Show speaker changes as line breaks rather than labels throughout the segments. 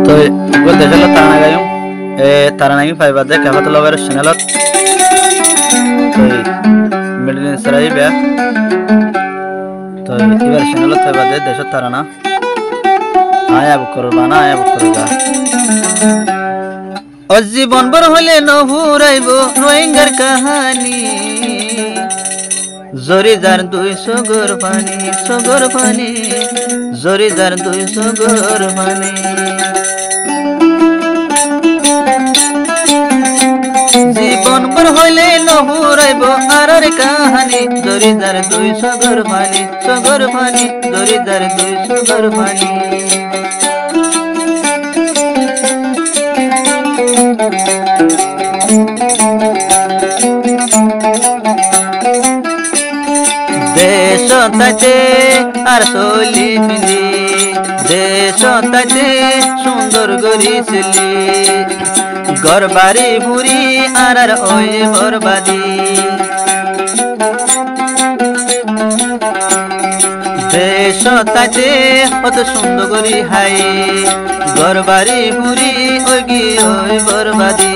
তো গল দেখালো তারা গায়ম তারা নাকি পাইবা দে কাফাত লগার চ্যানেলত তো মিডল সরাই বে তো এবার চ্যানেলত পাইবা দে দেশ তারা না আয়া করবা না আয়া করবা ও জীবন বড় হলে নভুরাইব রোহিঙ্গার কাহানি জরিদার 200 গর পানি জরিদার 200 গর পানি জীবন বড় হইলে নভুরাইব আরার কাহানি জরিদার 200 গর পানি জরিদার 200 গর পানি দেশ তাতে আর চলি পিন্ধি দেশ তাতে সুন্দর গরিছিলি গরবারি বুড়ি আর ওই বরবাদি দেশ তাতে অত সুন্দর গরি হাই গরবারি বুড়ি ওই বরবাদি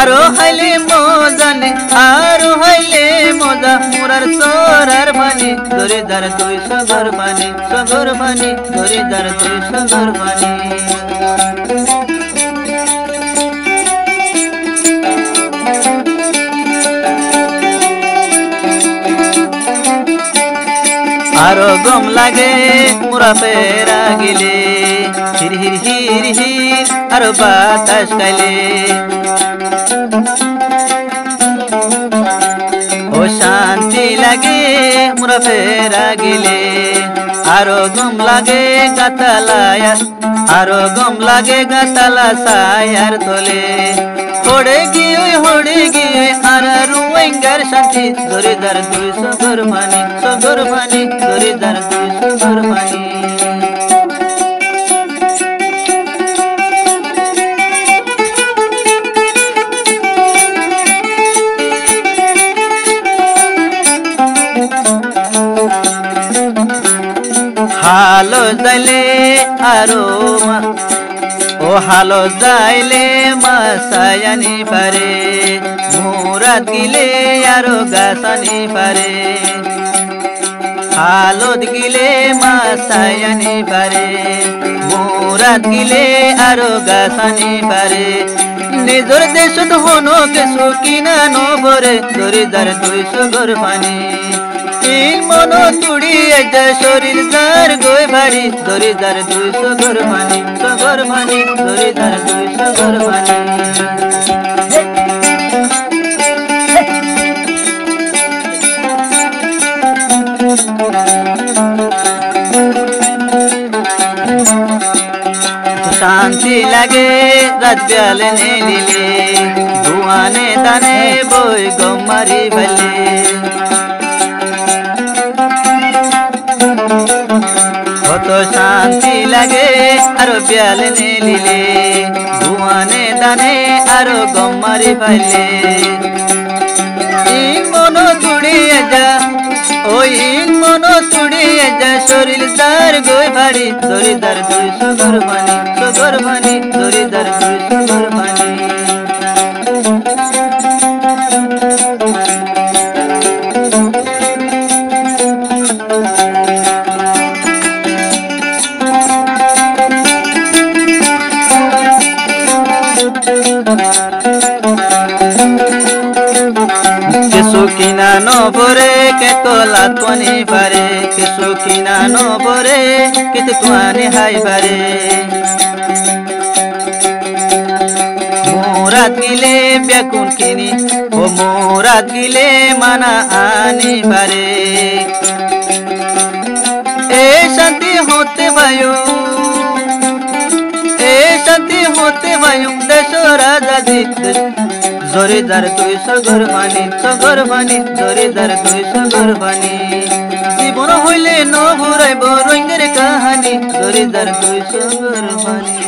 আরো হাইলে মজানে আরো হাইলে মজা মুরার সরার পানি জরিদার 200 গর পানি জরিদার 200 গর পানি আরো গম লাগে মুরা পেরা গিলে হির হির হির হির আরো বাতাস গাইলে ও শান্তি লাগে মুরা পেরা গিলে আরো গম লাগে গাতালায়া আরো গম লাগে গাতালা সায়ার তোলে হড়ে গিয়ে আর রোহিঙ্গার শান্তি জরিদার 200 গর পানি জরিদার 200 গর পানি হালো যাইলে আরো ও হালো যাইলে মাসায়ানি পারে মুরাদ গিলে আরো গাছানি পারে হালত গিলে মাসায়ানি পারে মুরাদ গিলে আরো গাছানি পারে নিজর দেশত হনো কেসু কিনা নবরে জরিদার 200 গর পানি মন তুড়ি যা শরীর যার গই ভারি জরিদার 200 গর পানি জরিদার 200 গর পানি শান্তি লাগে রাত বেলে নিলে ধুয়ানে দানে বই গমারি ভেলে কত শান্তি লাগে আরো বেলে নিলে ধুয়ানে দানে আরো গমারি ভেলে মন তুড়িয়ে যা ওই মন তুড়িয়ে যা শরীর তার গই ভারি জরিদার 200 গর পানি জরিদার 200 গর পানি কেসু কিনা নবরে কে তোলা তোনি পারে কেসু কিনা নবরে কেতে তোয়ানি হাই পারে মুরাদ গিলে বেকুন কিনি ও মুরাদ গিলে মানা আনি পারে এ শান্তি হতে বায়ু দেশ রাজাজি জরিদার 200 গর পানি জরিদার 200 গর পানি জীবন হইলে নভুরাইব রোহিঙ্গার কাহানি জরিদার 200 গর পানি।